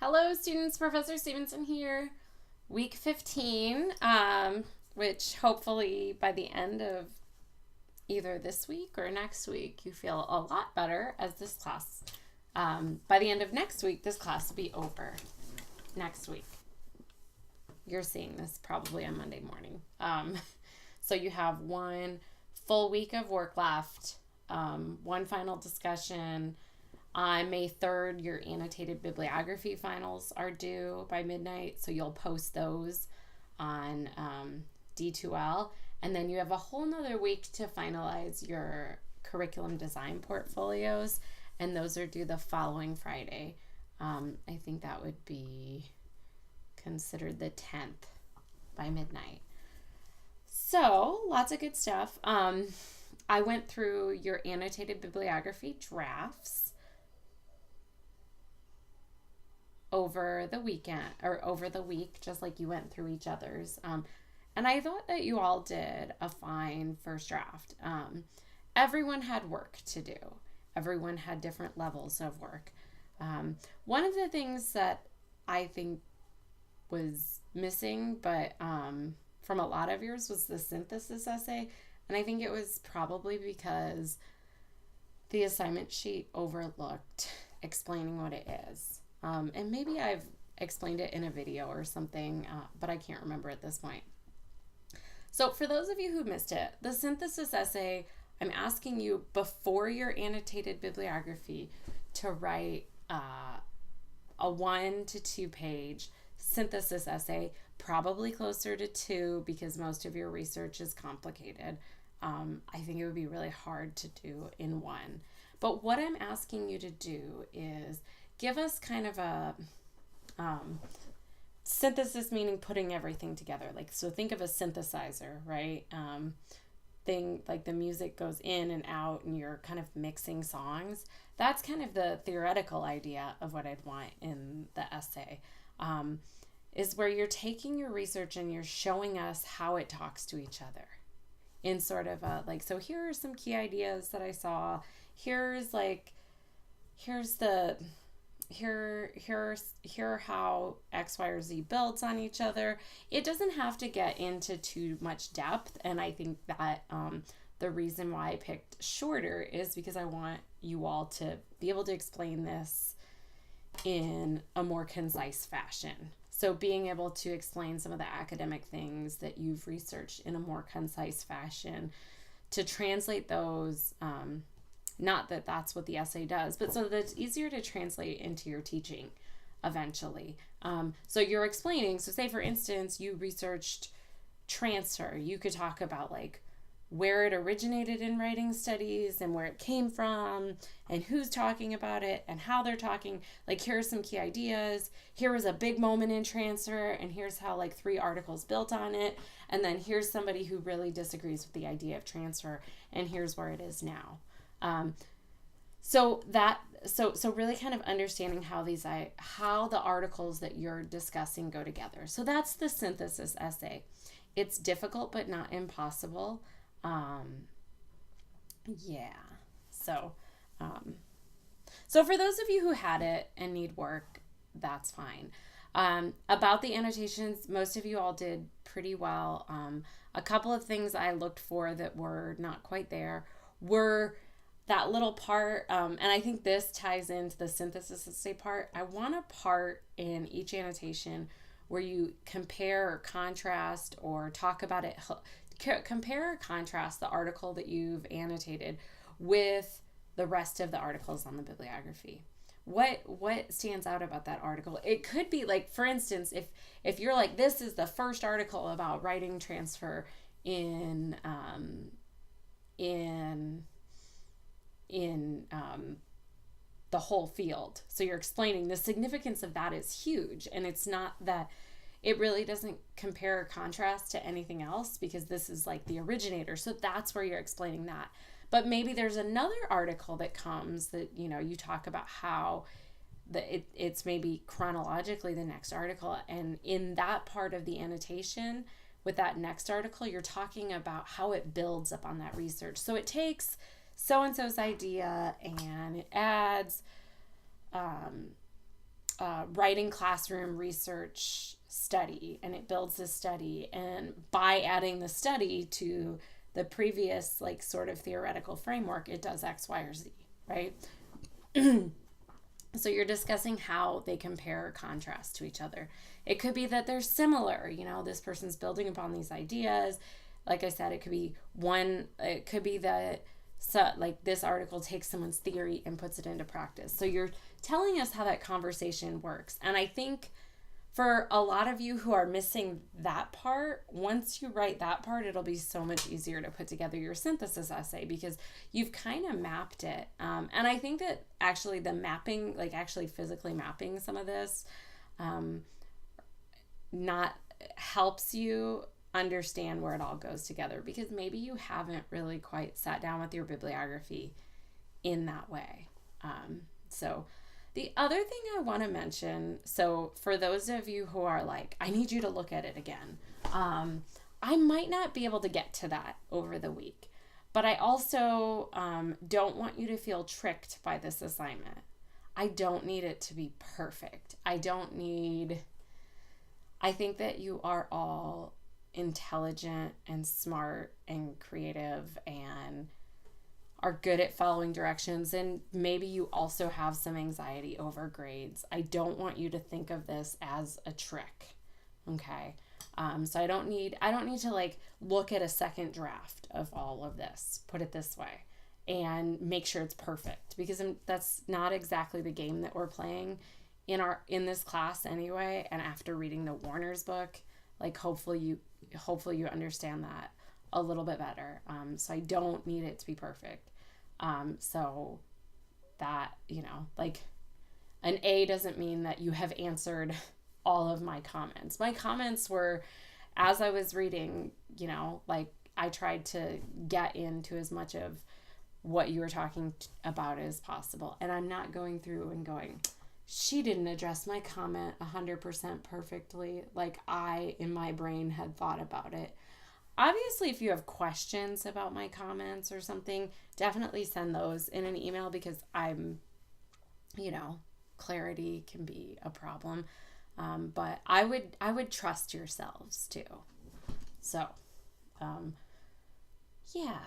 Hello, students. Professor Stevenson here. Week 15, which hopefully by the end of either this week or next week, you feel a lot better as this class, by the end of next week, this class will be over next week. You're seeing this probably on Monday morning. So you have one full week of work left, one final discussion. On May 3rd, your annotated bibliography finals are due by midnight, so you'll post those on D2L. And then you have a whole nother week to finalize your curriculum design portfolios, and those are due the following Friday. I think that would be considered the 10th by midnight. So, lots of good stuff. I went through your annotated bibliography drafts over the weekend or over the week, just like you went through each other's. And I thought that you all did a fine first draft. Everyone had work to do. Everyone had different levels of work. One of the things that I think was missing, but from a lot of yours, was the synthesis essay. And I think it was probably because the assignment sheet overlooked explaining what it is. And maybe I've explained it in a video or something, but I can't remember at this point. So for those of you who missed it, the synthesis essay, I'm asking you before your annotated bibliography to write a 1 to 2 page synthesis essay, probably closer to 2 because most of your research is complicated. I think it would be really hard to do in 1. But what I'm asking you to do is give us kind of a synthesis, meaning putting everything together. So think of a synthesizer, right? Thing like the music goes in and out and you're kind of mixing songs. That's kind of the theoretical idea of what I'd want in the essay, is where you're taking your research and you're showing us how it talks to each other in sort of a, so here are some key ideas that I saw. Here's how X, Y, or Z builds on each other. It doesn't have to get into too much depth, and I think that the reason why I picked shorter is because I want you all to be able to explain this in a more concise fashion. So being able to explain some of the academic things that you've researched in a more concise fashion, to translate those, not that that's what the essay does, but so that it's easier to translate into your teaching eventually. So you're explaining, so say for instance, you researched transfer. You could talk about where it originated in writing studies and where it came from and who's talking about it and how they're talking. Here are some key ideas. Here was a big moment in transfer, and here's how 3 articles built on it. And then here's somebody who really disagrees with the idea of transfer, and here's where it is now. So really kind of understanding how the articles that you're discussing go together. So that's the synthesis essay. It's difficult, but not impossible. So for those of you who had it and need work, that's fine. About the annotations, most of you all did pretty well. A couple of things I looked for that were not quite there were that little part, and I think this ties into the synthesis essay part. I want a part in each annotation where you compare or contrast or talk about it, compare or contrast the article that you've annotated with the rest of the articles on the bibliography. What stands out about that article? It could be for instance, if you're this is the first article about writing transfer in the whole field. So you're explaining the significance of that is huge, and it's not that it really doesn't compare or contrast to anything else because this is the originator. So that's where you're explaining that. But maybe there's another article that comes that, you talk about how it's maybe chronologically the next article. And in that part of the annotation with that next article, you're talking about how it builds up on that research. So it takes so-and-so's idea and it adds writing classroom research study, and it builds this study, and by adding the study to the previous like sort of theoretical framework, it does X, Y, or Z, right? So you're discussing how they compare or contrast to each other. It could be that they're similar, this person's building upon these ideas. Like I said, it could be that like this article takes someone's theory and puts it into practice. So you're telling us how that conversation works. And I think for a lot of you who are missing that part, once you write that part, it'll be so much easier to put together your synthesis essay because you've kind of mapped it. And I think that actually the mapping, like actually physically mapping some of this, not helps you understand where it all goes together, because maybe you haven't really quite sat down with your bibliography in that way. So the other thing I want to mention, so for those of you who are like, I need you to look at it again, I might not be able to get to that over the week, but I also don't want you to feel tricked by this assignment. I don't need it to be perfect. I think that you are all intelligent and smart and creative and are good at following directions, and maybe you also have some anxiety over grades. I don't want you to think of this as a trick, okay? So I don't need to like look at a second draft of all of this, put it this way, and make sure it's perfect, because that's not exactly the game that we're playing in this class anyway. And after reading the Warner's book, like hopefully you understand that a little bit better. So I don't need it to be perfect. So that, like an A doesn't mean that you have answered all of my comments. My comments were, as I was reading, like I tried to get into as much of what you were talking about as possible. And I'm not going through and going, she didn't address my comment 100% perfectly, like I, in my brain, had thought about it. Obviously, if you have questions about my comments or something, definitely send those in an email, because clarity can be a problem. But I would trust yourselves too. So,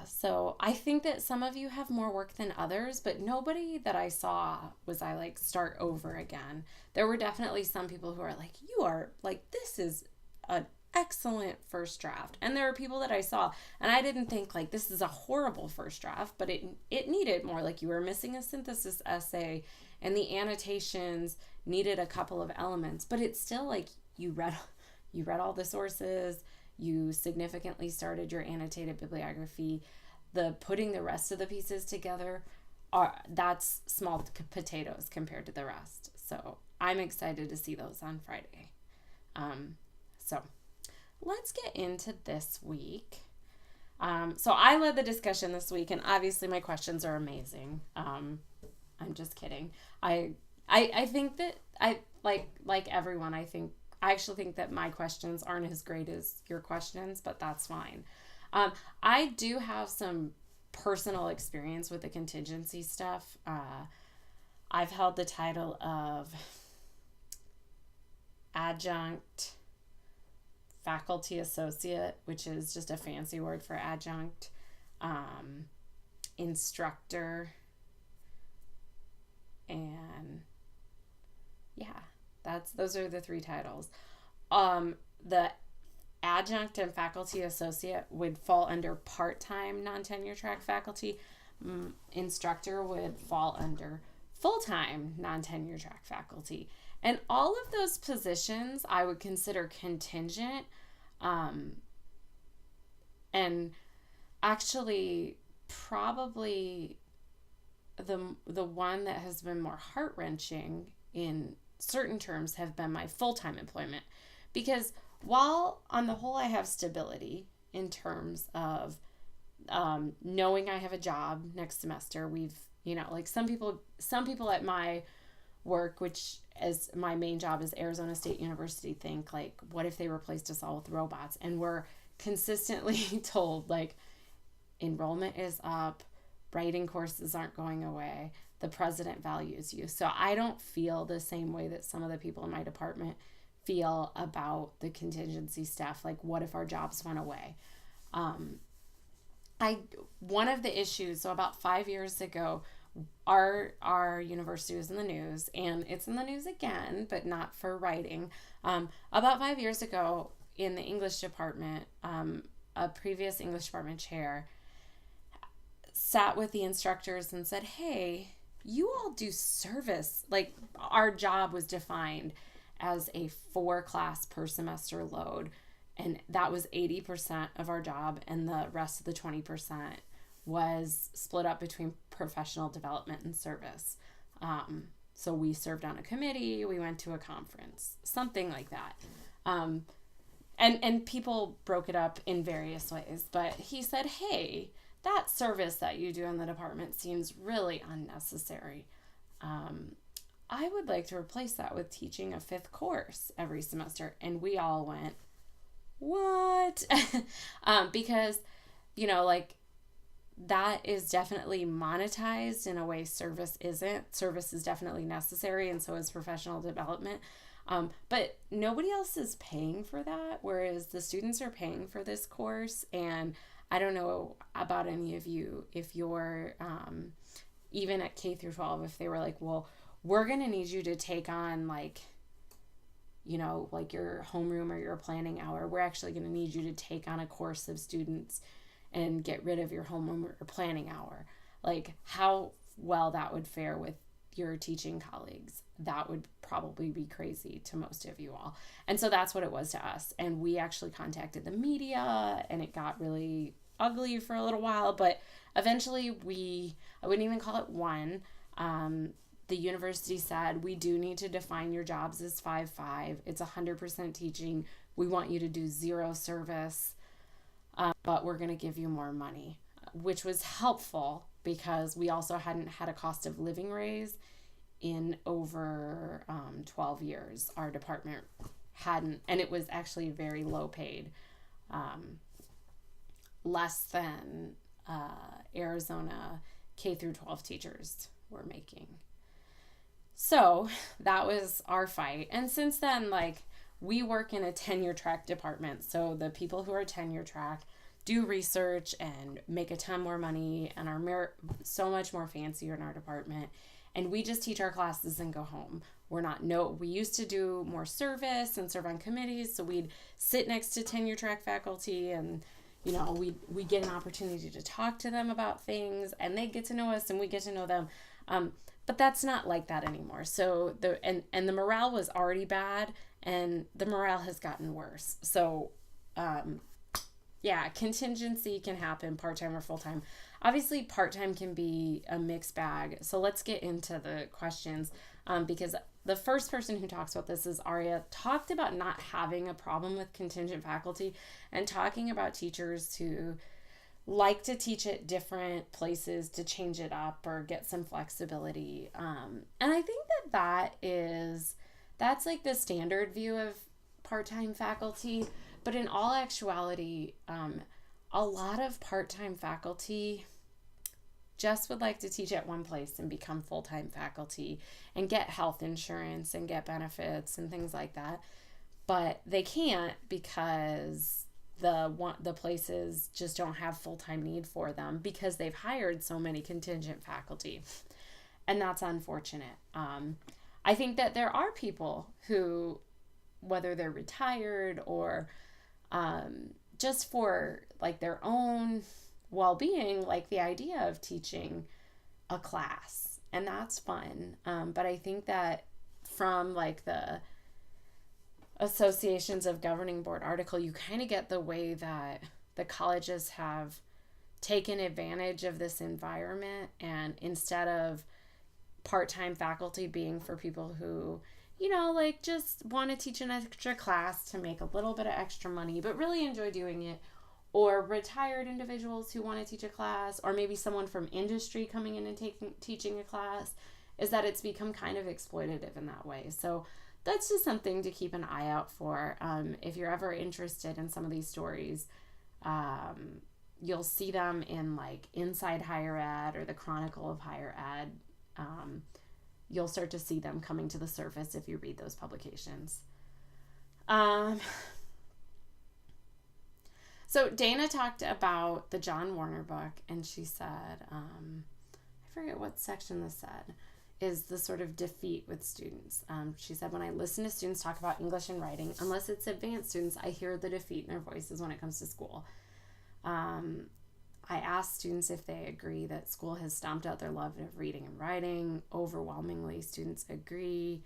so I think that some of you have more work than others, but nobody that I saw was I like start over again. There were definitely some people who are like, you are like, this is an excellent first draft. And there are people that I saw and I didn't think like this is a horrible first draft, but it needed more. Like you were missing a synthesis essay and the annotations needed a couple of elements, but it's still like you read all the sources. You significantly started your annotated bibliography. The putting the rest of the pieces together, that's small potatoes compared to the rest. So I'm excited to see those on Friday. So let's get into this week. So I led the discussion this week, and obviously my questions are amazing. I'm just kidding. I think that I like everyone. I actually think that my questions aren't as great as your questions, but that's fine. I do have some personal experience with the contingency stuff. I've held the title of adjunct faculty associate, which is just a fancy word for adjunct, instructor, and those are the three titles. The adjunct and faculty associate would fall under part-time non-tenure track faculty. Instructor would fall under full-time non-tenure track faculty. And all of those positions I would consider contingent. And actually probably the one that has been more heart-wrenching in certain terms have been my full-time employment, because while on the whole I have stability in terms of knowing I have a job next semester. We've like some people at my work, which as my main job is Arizona State University, think like, what if they replaced us all with robots? And we're consistently told like enrollment is up, writing courses aren't going away, the president values you. So I don't feel the same way that some of the people in my department feel about the contingency stuff. Like, what if our jobs went away? One of the issues, so about 5 years ago, our university was in the news, and it's in the news again, but not for writing. About 5 years ago, in the English department, a previous English department chair sat with the instructors and said, hey, you all do service. Like, our job was defined as a 4 class per semester load, and that was 80% of our job, and the rest of the 20% was split up between professional development and service. So we served on a committee, we went to a conference, something like that. And people broke it up in various ways, but he said, hey, that service that you do in the department seems really unnecessary. I would like to replace that with teaching a 5th course every semester. And we all went, what? Because, like, that is definitely monetized in a way service isn't. Service is definitely necessary, and so is professional development. But nobody else is paying for that, whereas the students are paying for this course. And I don't know about any of you, if you're even at K through 12, if they were like, well, we're going to need you to take on like your homeroom or your planning hour. We're actually going to need you to take on a course of students and get rid of your homeroom or planning hour. Like, how well that would fare with your teaching colleagues, that would probably be crazy to most of you all. And so that's what it was to us. And we actually contacted the media, and it got really ugly for a little while, but eventually I wouldn't even call it one. The university said, we do need to define your jobs as 5-5. It's 100% teaching. We want you to do 0 service, but we're going to give you more money, which was helpful because we also hadn't had a cost of living raise in over 12 years. Our department hadn't, and it was actually very low paid, less than Arizona K through 12 teachers were making. So that was our fight. And since then, like, we work in a tenure track department. So the people who are tenure track do research and make a ton more money and are so much more fancier in our department. And we just teach our classes and go home. We used to do more service and serve on committees. So we'd sit next to tenure track faculty, and, we get an opportunity to talk to them about things, and they get to know us and we get to know them. But that's not like that anymore. So the morale was already bad, and the morale has gotten worse. So, contingency can happen part-time or full-time. Obviously, part-time can be a mixed bag. So let's get into the questions, because the first person who talks about this is Aria, talked about not having a problem with contingent faculty and talking about teachers who like to teach at different places to change it up or get some flexibility. And I think that's like the standard view of part-time faculty. But in all actuality, a lot of part-time faculty just would like to teach at one place and become full-time faculty and get health insurance and get benefits and things like that. But they can't because the places just don't have full-time need for them because they've hired so many contingent faculty. And that's unfortunate. I think that there are people who, whether they're retired or just for like their own well-being, like the idea of teaching a class, and that's fun. But I think that from like the Associations of Governing Board article, you kind of get the way that the colleges have taken advantage of this environment, and instead of part-time faculty being for people who, like just want to teach an extra class to make a little bit of extra money, but really enjoy doing it, or retired individuals who want to teach a class, or maybe someone from industry coming in and teaching a class, is that it's become kind of exploitative in that way. So that's just something to keep an eye out for. If you're ever interested in some of these stories, you'll see them in like Inside Higher Ed or the Chronicle of Higher Ed. You'll start to see them coming to the surface if you read those publications. So Dana talked about the John Warner book, and she said, I forget what section this said, is the sort of defeat with students. She said, when I listen to students talk about English and writing, unless it's advanced students, I hear the defeat in their voices when it comes to school. I asked students if they agree that school has stomped out their love of reading and writing. Overwhelmingly, students agree.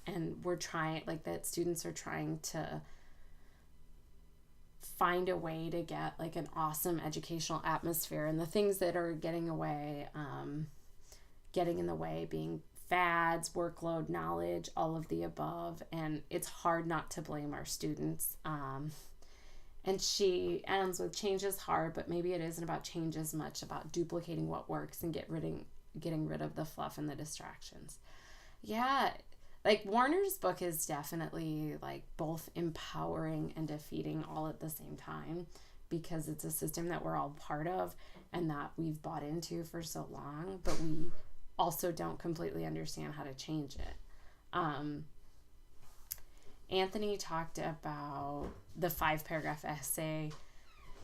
And we're trying, like, that students are trying to find a way to get like an awesome educational atmosphere, and the things that are getting in the way being fads, workload, knowledge, all of the above. And it's hard not to blame our students. And she ends with, change is hard, but maybe it isn't about change as much about duplicating what works and getting rid of the fluff and the distractions. Yeah, like Warner's book is definitely like both empowering and defeating all at the same time, because it's a system that we're all part of and that we've bought into for so long, but we also don't completely understand how to change it. Anthony talked about the 5-paragraph essay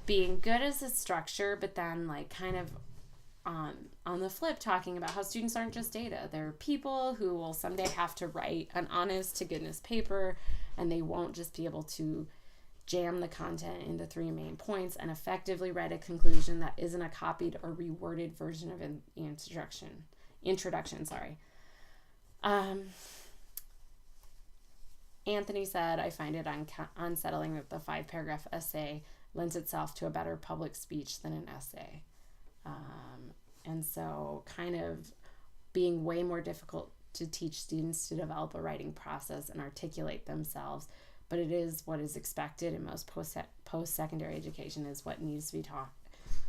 being good as a structure, but then like kind of on the flip talking about how students aren't just data. They're people who will someday have to write an honest to goodness paper, and they won't just be able to jam the content into 3 main points and effectively write a conclusion that isn't a copied or reworded version of an introduction. Anthony said, I find it unsettling that the 5-paragraph essay lends itself to a better public speech than an essay. And so kind of being way more difficult to teach students to develop a writing process and articulate themselves, but it is what is expected in most post-secondary education, is what needs to be taught.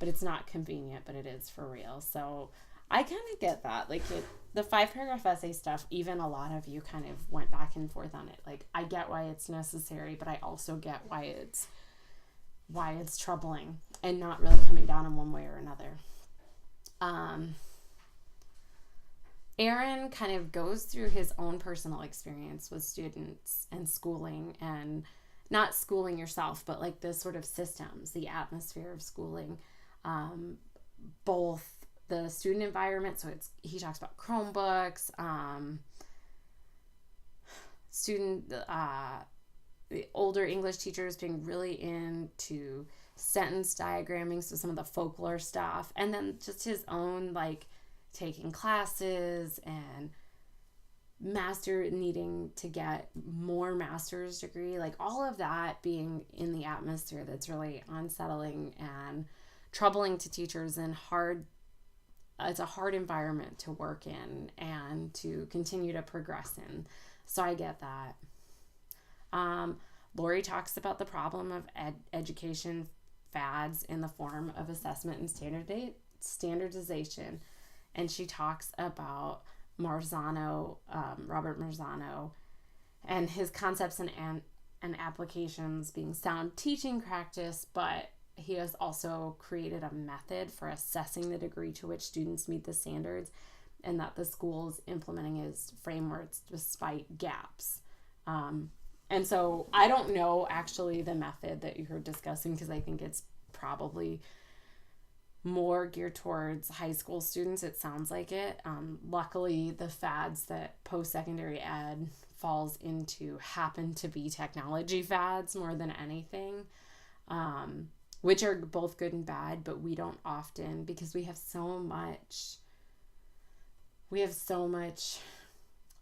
But it's not convenient, but it is for real. So I kind of get that. Like the 5-paragraph essay stuff, even a lot of you kind of went back and forth on it. Like, I get why it's necessary, but I also get why it's troubling and not really coming down in one way or another. Aaron kind of goes through his own personal experience with students and schooling, and not schooling yourself, but like the sort of systems, the atmosphere of schooling, both the student environment. So he talks about Chromebooks, the older English teachers being really into sentence diagramming, so some of the folklore stuff, and then just his own like taking classes and needing to get more master's degree, like all of that being in the atmosphere that's really unsettling and troubling to teachers, and it's a hard environment to work in and to continue to progress in. So I get that. Lori talks about the problem of education fads in the form of assessment and standardization. And she talks about Marzano, Robert Marzano, and his concepts and applications being sound teaching practice, but he has also created a method for assessing the degree to which students meet the standards, and that the school's implementing his frameworks despite gaps. And so I don't know actually the method that you're discussing, because I think it's probably more geared towards high school students. It sounds like it. Luckily, the fads that post-secondary ed falls into happen to be technology fads more than anything, which are both good and bad, but we don't often, because we have so much,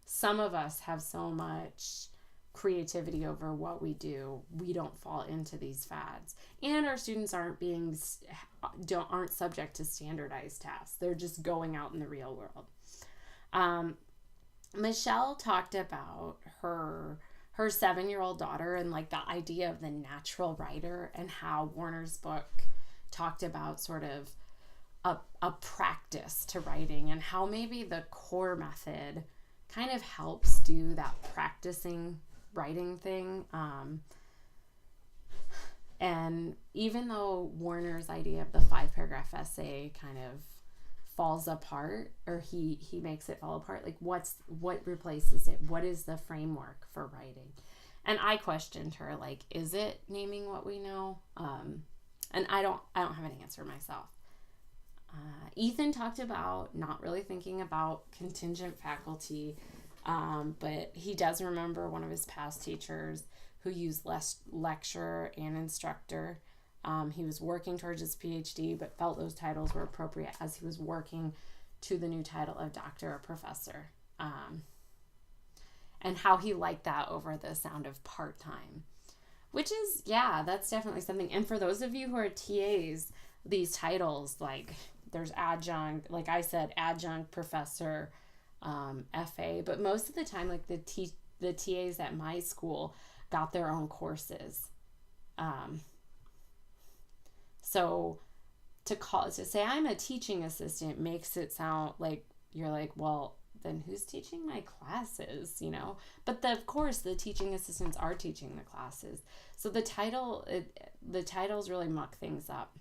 some of us have so much creativity over what we do. We don't fall into these fads, and our students aren't subject to standardized tests. They're just going out in the real world. Michelle talked about her 7-year-old daughter and like the idea of the natural writer, and how Warner's book talked about sort of a practice to writing, and how maybe the core method kind of helps do that practicing writing thing. And even though Warner's idea of the 5-paragraph essay kind of falls apart, or he makes it fall apart, like what replaces it? What is the framework for writing? And I questioned her, like, is it naming what we know? And I don't have an answer myself. Ethan talked about not really thinking about contingent faculty, but he does remember one of his past teachers who used less lecturer and instructor. He was working towards his PhD, but felt those titles were appropriate as he was working to the new title of doctor or professor. And how he liked that over the sound of part-time. Which is, yeah, that's definitely something. And for those of you who are TAs, these titles, like, there's adjunct, like I said, adjunct, professor, FA. But most of the time, like, the TAs at my school got their own courses. So to say I'm a teaching assistant makes it sound like you're like, well, then who's teaching my classes, you know? But of course, the teaching assistants are teaching the classes. So the titles really muck things up.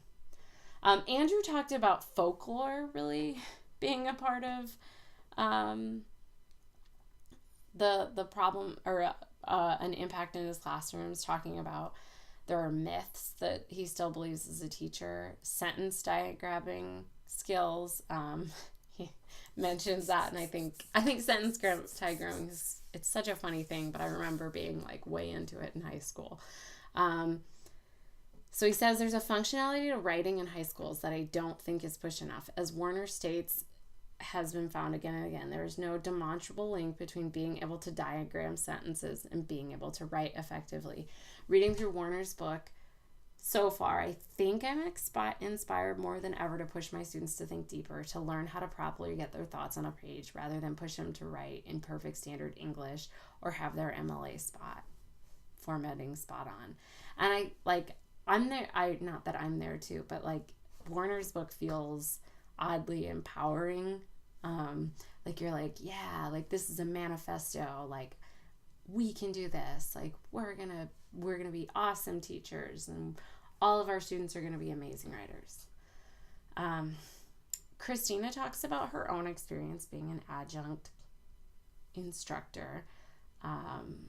Andrew talked about folklore really being a part of the problem, or an impact in his classrooms, talking about there are myths that he still believes as a teacher, sentence diagramming skills. He mentions that, and I think sentence diagramming it's such a funny thing, but I remember being like way into it in high school. So he says there's a functionality to writing in high schools that I don't think is pushed enough. As Warner states, has been found again and again, there is no demonstrable link between being able to diagram sentences and being able to write effectively. Reading through Warner's book so far, I think I'm inspired more than ever to push my students to think deeper, to learn how to properly get their thoughts on a page rather than push them to write in perfect standard English or have their MLA formatting spot on. And I'm there, not that I'm there too, but like Warner's book feels oddly empowering. Like you're like, yeah, like this is a manifesto, like we can do this, like we're gonna be awesome teachers and all of our students are gonna be amazing writers. Christina talks about her own experience being an adjunct instructor and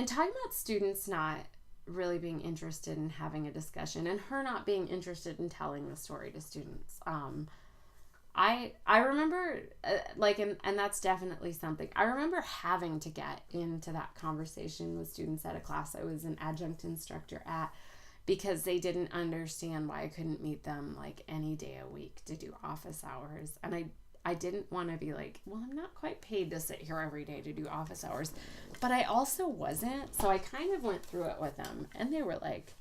talking about students not really being interested in having a discussion, and her not being interested in telling the story to students. I remember and that's definitely something. I remember having to get into that conversation with students at a class I was an adjunct instructor at, because they didn't understand why I couldn't meet them like any day a week to do office hours. And I didn't want to be like, well, I'm not quite paid to sit here every day to do office hours, but I also wasn't. So I kind of went through it with them, and they were like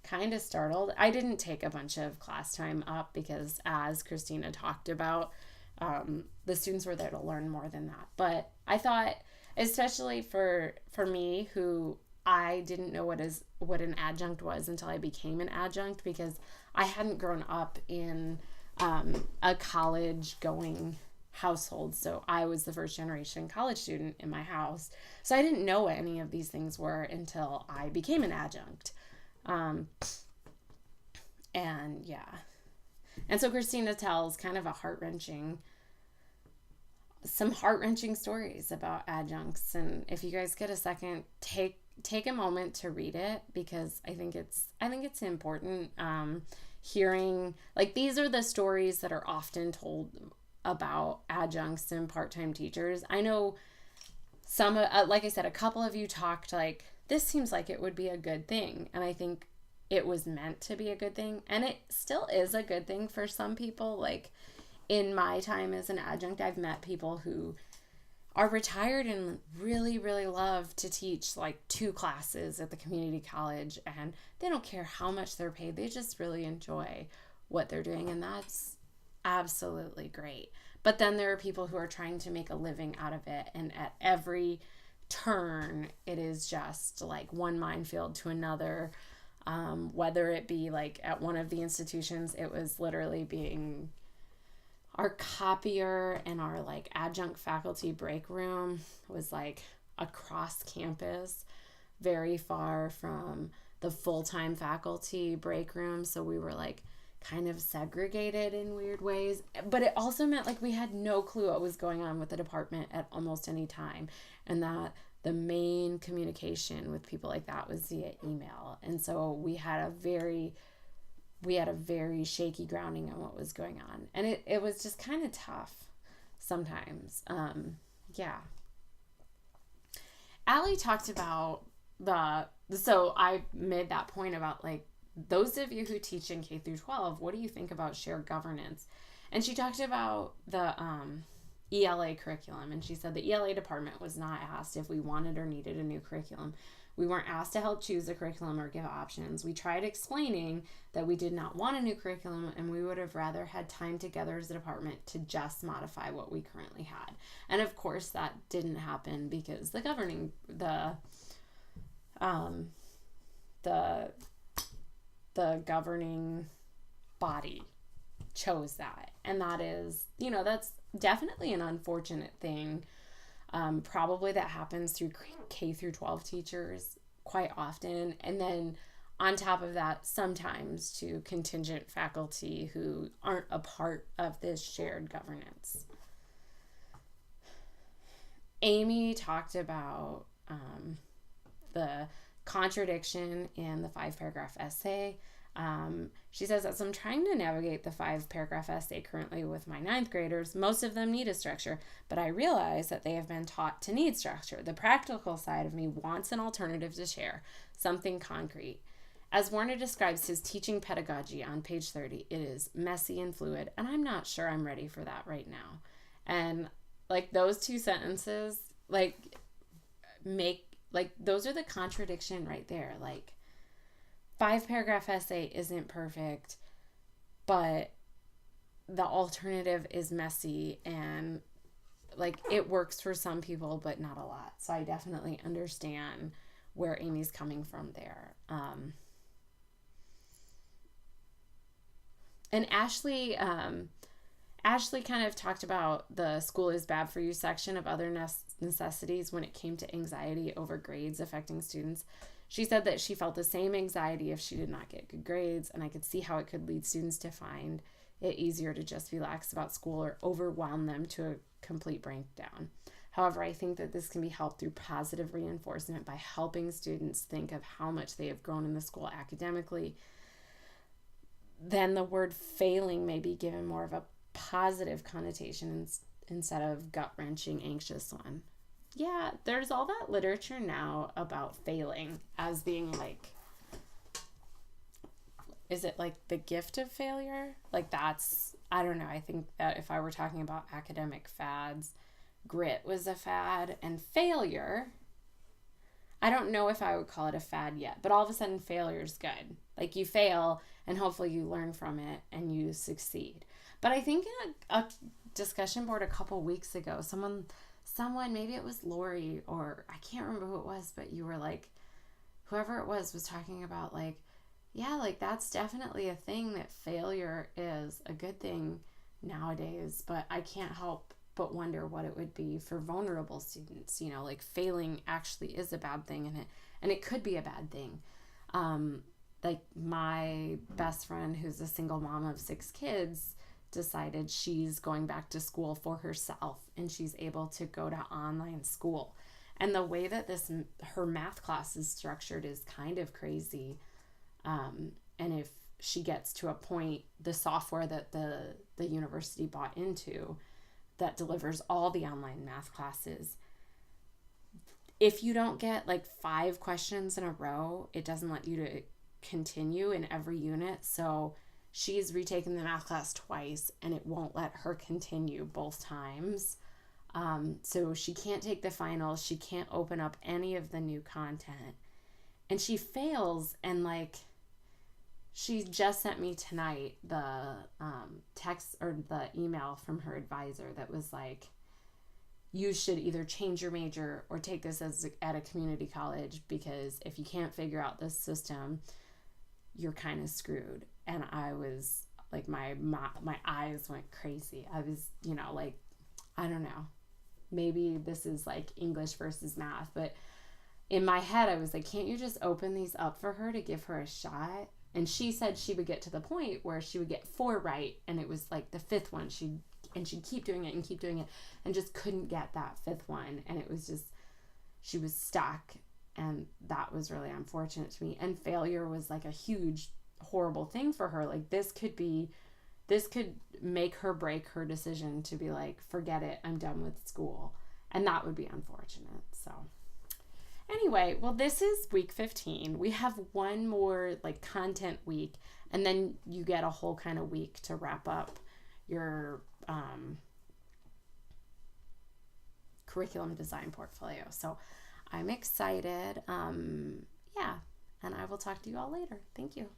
kind of startled. I didn't take a bunch of class time up because, as Christina talked about, the students were there to learn more than that. But I thought, especially for me, who I didn't know what an adjunct was until I became an adjunct, because I hadn't grown up in a college going household. So I was the first generation college student in my house. So I didn't know what any of these things were until I became an adjunct. And yeah. And so Christina tells kind of some heart-wrenching stories about adjuncts. And if you guys get a second, take a moment to read it, because I think it's important. Hearing, like, these are the stories that are often told about adjuncts and part-time teachers. I know some, like I said, a couple of you talked like, this seems like it would be a good thing. And I think it was meant to be a good thing. And it still is a good thing for some people. Like, in my time as an adjunct, I've met people who are retired and really, really love to teach like 2 classes at the community college, and they don't care how much they're paid. They just really enjoy what they're doing, and that's absolutely great. But then there are people who are trying to make a living out of it, and at every turn, it is just like one minefield to another. Whether it be like at one of the institutions, it was literally being our copier and our like adjunct faculty break room was like across campus, very far from the full-time faculty break room. So we were like kind of segregated in weird ways. But it also meant like we had no clue what was going on with the department at almost any time. And that the main communication with people like that was via email. And so we had a very shaky grounding on what was going on. And it was just kind of tough sometimes. Yeah. Allie talked about so I made that point about like, those of you who teach in K through 12, what do you think about shared governance? And she talked about the ELA curriculum. And she said the ELA department was not asked if we wanted or needed a new curriculum. We weren't asked to help choose a curriculum or give options. We tried explaining that we did not want a new curriculum and we would have rather had time together as a department to just modify what we currently had. And of course that didn't happen because the governing body chose that. And that is, that's definitely an unfortunate thing. Probably that happens through K through 12 teachers quite often. And then on top of that, sometimes to contingent faculty who aren't a part of this shared governance. Amy talked about the contradiction in the 5-paragraph essay. She says, as I'm trying to navigate the 5-paragraph essay currently with my 9th graders, most of them need a structure, but I realize that they have been taught to need structure. The practical side of me wants an alternative to share, something concrete. As Warner describes his teaching pedagogy on page 30, it is messy and fluid, and I'm not sure I'm ready for that right now. And like those two sentences, those are the contradiction right there. Like, 5-paragraph essay isn't perfect, but the alternative is messy and like it works for some people, but not a lot. So I definitely understand where Amy's coming from there. And Ashley kind of talked about the school is bad for you section of other necessities when it came to anxiety over grades affecting students. She said that she felt the same anxiety if she did not get good grades, and I could see how it could lead students to find it easier to just be lax about school or overwhelm them to a complete breakdown. However, I think that this can be helped through positive reinforcement by helping students think of how much they have grown in the school academically. Then the word failing may be given more of a positive connotation instead of gut-wrenching anxious one. Yeah, there's all that literature now about failing as being like, is it like the gift of failure? Like that's, I don't know. I think that if I were talking about academic fads, grit was a fad, and failure, I don't know if I would call it a fad yet, but all of a sudden failure is good. Like you fail and hopefully you learn from it and you succeed. But I think in a discussion board a couple weeks ago, someone, maybe it was Lori or I can't remember who it was, but you were like, whoever it was talking about like, yeah, like that's definitely a thing, that failure is a good thing nowadays, but I can't help but wonder what it would be for vulnerable students. You know, like failing actually is a bad thing, and it could be a bad thing. Like my best friend, who's a single mom of 6 kids, decided she's going back to school for herself, and she's able to go to online school. And the way that her math class is structured is kind of crazy. And if she gets to a point, the software that the university bought into that delivers all the online math classes, if you don't get like 5 questions in a row, it doesn't let you to continue in every unit. So she's retaken the math class twice and it won't let her continue both times. So she can't take the final. She can't open up any of the new content. And she fails, and like, she just sent me tonight the text or the email from her advisor that was like, you should either change your major or take this at a community college, because if you can't figure out this system, you're kind of screwed. And I was like my eyes went crazy. I was, like, I don't know. Maybe this is like English versus math, but in my head I was like, can't you just open these up for her to give her a shot? And she said she would get to the point where she would get 4 right, and it was like the 5th one she'd keep doing it and keep doing it, and just couldn't get that 5th one, and it was just, she was stuck, and that was really unfortunate to me. And failure was like a huge horrible thing for her. Like this could make her break her decision to be like, forget it, I'm done with school, and that would be unfortunate. So anyway, well, this is week 15. We have one more like content week, and then you get a whole kind of week to wrap up your curriculum design portfolio. So I'm excited. Yeah, and I will talk to you all later. Thank you.